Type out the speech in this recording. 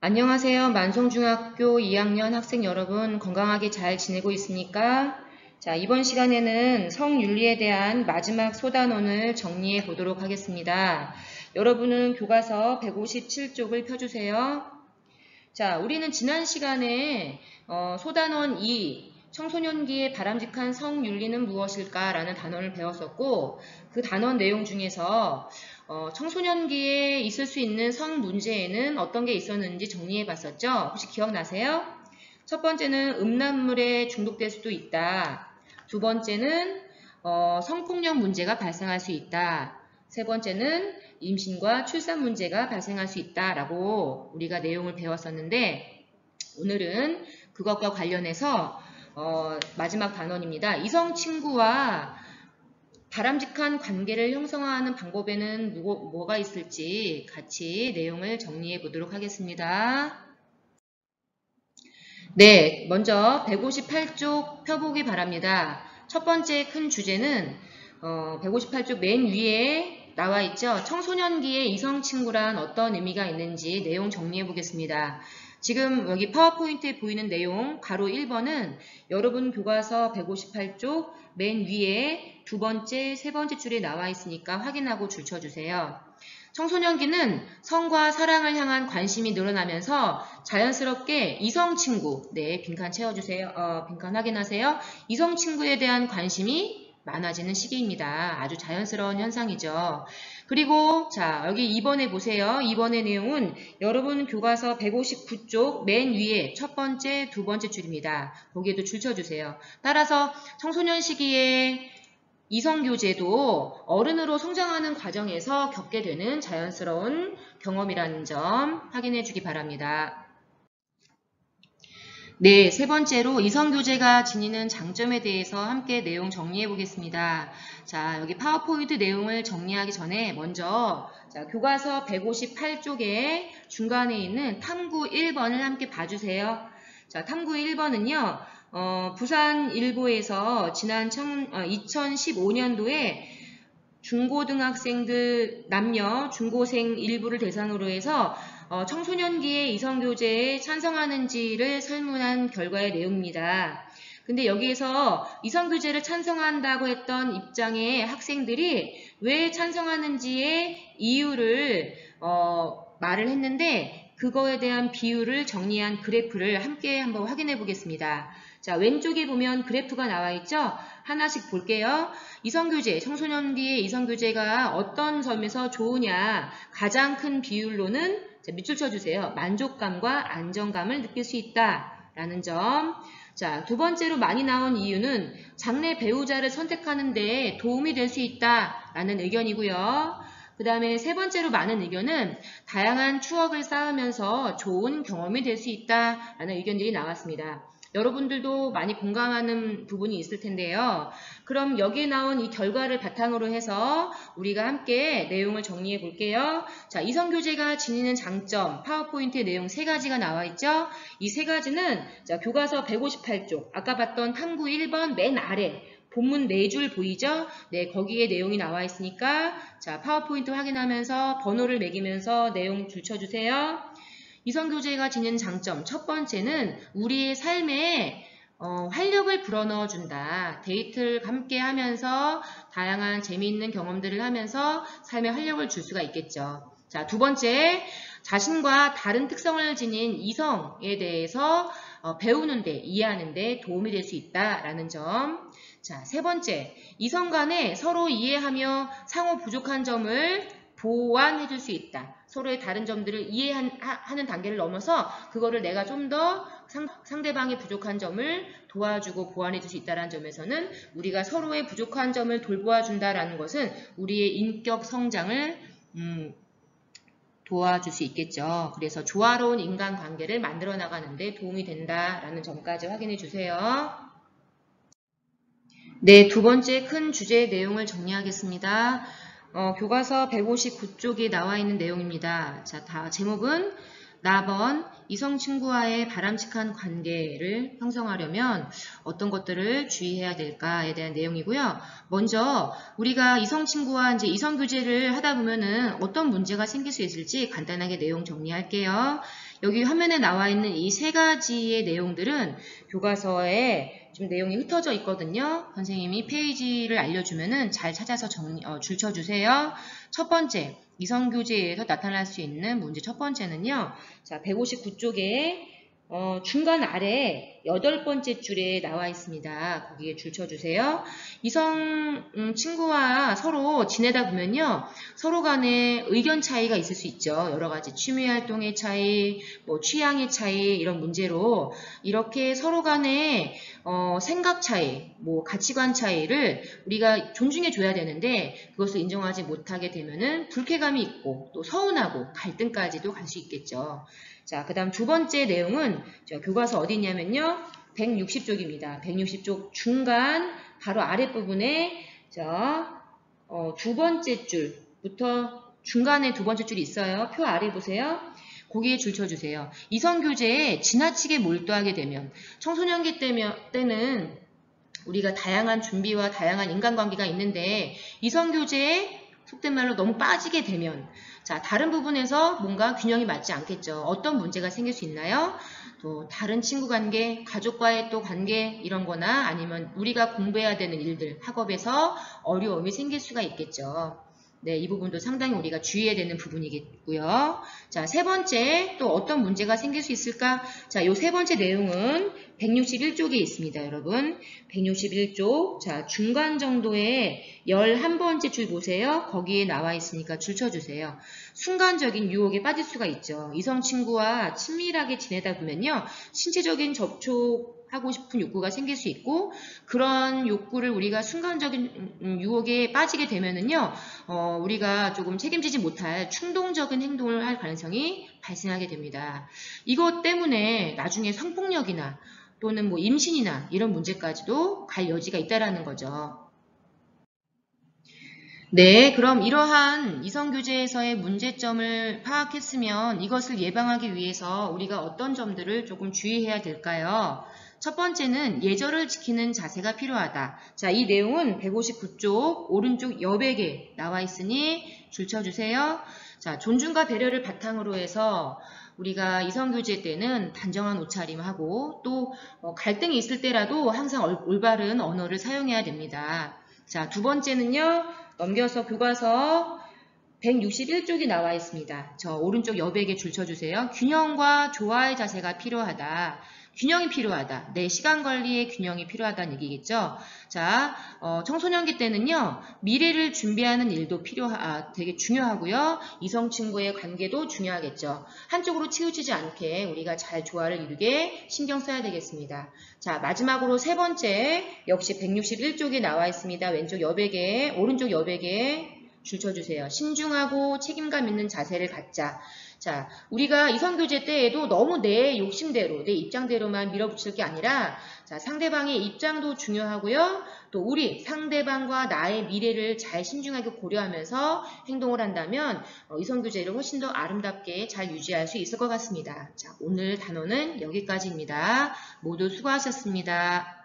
안녕하세요. 만성중학교 2학년 학생 여러분, 건강하게 잘 지내고 있습니까? 자, 이번 시간에는 성윤리에 대한 마지막 소단원을 정리해 보도록 하겠습니다. 여러분은 교과서 157쪽을 펴주세요. 자, 우리는 지난 시간에 소단원 2, 청소년기의 바람직한 성윤리는 무엇일까? 라는 단원을 배웠었고, 그 단원 내용 중에서 청소년기에 있을 수 있는 성 문제에는 어떤 게 있었는지 정리해 봤었죠? 혹시 기억나세요? 첫 번째는 음란물에 중독될 수도 있다. 두 번째는 성폭력 문제가 발생할 수 있다. 세 번째는 임신과 출산 문제가 발생할 수 있다라고 우리가 내용을 배웠었는데, 오늘은 그것과 관련해서 마지막 단원입니다. 이성 친구와 바람직한 관계를 형성하는 방법에는 뭐가 있을지 같이 내용을 정리해 보도록 하겠습니다. 네, 먼저 158쪽 펴보기 바랍니다. 첫 번째 큰 주제는 158쪽 맨 위에 나와 있죠. 청소년기의 이성 친구란 어떤 의미가 있는지 내용 정리해 보겠습니다. 지금 여기 파워포인트에 보이는 내용 가로 1번은 여러분 교과서 158쪽 맨 위에 두 번째, 세 번째 줄에 나와 있으니까 확인하고 줄 쳐주세요. 청소년기는 성과 사랑을 향한 관심이 늘어나면서 자연스럽게 이성 친구, 네, 빈칸 채워주세요. 빈칸 확인하세요. 이성 친구에 대한 관심이 많아지는 시기입니다. 아주 자연스러운 현상이죠. 그리고 자, 여기 2번에 보세요. 2번의 내용은 여러분 교과서 159쪽 맨 위에 첫 번째, 두 번째 줄입니다. 거기에도 줄 쳐주세요. 따라서 청소년 시기에 이성교제도 어른으로 성장하는 과정에서 겪게 되는 자연스러운 경험이라는 점 확인해 주기 바랍니다. 네, 세 번째로 이성교제가 지니는 장점에 대해서 함께 내용 정리해 보겠습니다. 자, 여기 파워포인트 내용을 정리하기 전에 먼저 교과서 158쪽에 중간에 있는 탐구 1번을 함께 봐주세요. 자, 탐구 1번은요. 부산일보에서 지난 2015년도에 중고등학생들 남녀 중고생 일부를 대상으로 해서 청소년기의 이성교제에 찬성하는지를 설문한 결과의 내용입니다. 근데 여기에서 이성교제를 찬성한다고 했던 입장의 학생들이 왜 찬성하는지의 이유를 말을 했는데, 그거에 대한 비율을 정리한 그래프를 함께 한번 확인해 보겠습니다. 자, 왼쪽에 보면 그래프가 나와 있죠? 하나씩 볼게요. 이성교제, 청소년기의 이성교제가 어떤 점에서 좋으냐? 가장 큰 비율로는 밑줄 쳐주세요. 만족감과 안정감을 느낄 수 있다라는 점. 자, 두 번째로 많이 나온 이유는 장래 배우자를 선택하는 데 도움이 될 수 있다라는 의견이고요. 그 다음에 세 번째로 많은 의견은 다양한 추억을 쌓으면서 좋은 경험이 될 수 있다라는 의견들이 나왔습니다. 여러분들도 많이 공감하는 부분이 있을 텐데요. 그럼 여기에 나온 이 결과를 바탕으로 해서 우리가 함께 내용을 정리해 볼게요. 자, 이성교제가 지니는 장점, 파워포인트 내용 세 가지가 나와 있죠. 이 세 가지는 자, 교과서 158쪽, 아까 봤던 탐구 1번 맨 아래 본문 4줄 보이죠? 네, 거기에 내용이 나와 있으니까 자, 파워포인트 확인하면서 번호를 매기면서 내용 줄쳐주세요. 이성교제가 지닌 장점, 첫 번째는 우리의 삶에 활력을 불어넣어준다. 데이트를 함께 하면서 다양한 재미있는 경험들을 하면서 삶에 활력을 줄 수가 있겠죠. 자, 두 번째, 자신과 다른 특성을 지닌 이성에 대해서 배우는데, 이해하는데 도움이 될 수 있다라는 점. 자, 세 번째, 이성 간에 서로 이해하며 상호 부족한 점을 보완해 줄 수 있다. 서로의 다른 점들을 이해하는 단계를 넘어서 그거를 내가 좀 더 상대방의 부족한 점을 도와주고 보완해 줄 수 있다는 점에서는 우리가 서로의 부족한 점을 돌보아준다라는 것은 우리의 인격 성장을 도와줄 수 있겠죠. 그래서 조화로운 인간관계를 만들어 나가는데 도움이 된다라는 점까지 확인해 주세요. 네, 두 번째 큰 주제의 내용을 정리하겠습니다. 교과서 159쪽에 나와 있는 내용입니다. 자, 제목은 나번 이성 친구와의 바람직한 관계를 형성하려면 어떤 것들을 주의해야 될까에 대한 내용이고요. 먼저 우리가 이성 친구와 이제 이성 교제를 하다 보면은 어떤 문제가 생길 수 있을지 간단하게 내용 정리할게요. 여기 화면에 나와 있는 이 세 가지의 내용들은 교과서에 좀 내용이 흩어져 있거든요. 선생님이 페이지를 알려주면은 잘 찾아서 줄쳐주세요. 첫 번째, 이성교재에서 나타날 수 있는 문제 첫 번째는요. 자, 159쪽에 중간 아래 8번째 줄에 나와 있습니다. 거기에 줄쳐주세요. 이성 친구와 서로 지내다 보면요. 서로 간에 의견 차이가 있을 수 있죠. 여러 가지 취미 활동의 차이, 뭐 취향의 차이 이런 문제로 이렇게 서로 간에 생각 차이, 뭐 가치관 차이를 우리가 존중해 줘야 되는데 그것을 인정하지 못하게 되면은 불쾌감이 있고 또 서운하고 갈등까지도 갈 수 있겠죠. 자, 그 다음 두 번째 내용은 교과서 어디 있냐면요. 160쪽입니다. 160쪽 중간 바로 아랫부분에 두 번째 줄부터 중간에 두 번째 줄이 있어요. 표 아래 보세요. 거기에 줄쳐주세요. 이성교재에 지나치게 몰두하게 되면 청소년기 때는 우리가 다양한 준비와 다양한 인간관계가 있는데 이성교재에 속된 말로 너무 빠지게 되면 자, 다른 부분에서 뭔가 균형이 맞지 않겠죠. 어떤 문제가 생길 수 있나요? 또 다른 친구 관계, 가족과의 또 관계 이런 거나 아니면 우리가 공부해야 되는 일들, 학업에서 어려움이 생길 수가 있겠죠. 네, 이 부분도 상당히 우리가 주의해야 되는 부분이겠고요. 자, 세 번째 또 어떤 문제가 생길 수 있을까? 자, 요 세 번째 내용은 161쪽에 있습니다, 여러분. 161쪽. 자, 중간 정도에 11번째 줄 보세요. 거기에 나와 있으니까 줄 쳐주세요. 순간적인 유혹에 빠질 수가 있죠. 이성 친구와 친밀하게 지내다 보면요. 신체적인 접촉하고 싶은 욕구가 생길 수 있고 그런 욕구를 우리가 순간적인 유혹에 빠지게 되면은요. 우리가 조금 책임지지 못할 충동적인 행동을 할 가능성이 발생하게 됩니다. 이것 때문에 나중에 성폭력이나 또는 뭐 임신이나 이런 문제까지도 갈 여지가 있다라는 거죠. 네, 그럼 이러한 이성교재에서의 문제점을 파악했으면 이것을 예방하기 위해서 우리가 어떤 점들을 조금 주의해야 될까요? 첫 번째는 예절을 지키는 자세가 필요하다. 자, 이 내용은 159쪽 오른쪽 여백에 나와 있으니 줄쳐주세요. 자, 존중과 배려를 바탕으로 해서 우리가 이성교제 때는 단정한 옷차림하고 또 갈등이 있을 때라도 항상 올바른 언어를 사용해야 됩니다. 자, 두 번째는요. 넘겨서 교과서 161쪽이 나와 있습니다. 저 오른쪽 여백에 줄쳐주세요. 균형과 조화의 자세가 필요하다. 균형이 필요하다. 내 시간 관리에 균형이 필요하다는 얘기겠죠. 자, 청소년기 때는요. 미래를 준비하는 일도 되게 중요하고요. 이성 친구의 관계도 중요하겠죠. 한쪽으로 치우치지 않게 우리가 잘 조화를 이루게 신경 써야 되겠습니다. 자, 마지막으로 세 번째 역시 161쪽에 나와 있습니다. 왼쪽 여백에 오른쪽 여백에 줄쳐주세요. 신중하고 책임감 있는 자세를 갖자. 자, 우리가 이성교제 때에도 너무 내 욕심대로, 내 입장대로만 밀어붙일 게 아니라 자, 상대방의 입장도 중요하고요. 또 우리 상대방과 나의 미래를 잘 신중하게 고려하면서 행동을 한다면 이성교제를 훨씬 더 아름답게 잘 유지할 수 있을 것 같습니다. 자, 오늘 단어는 여기까지입니다. 모두 수고하셨습니다.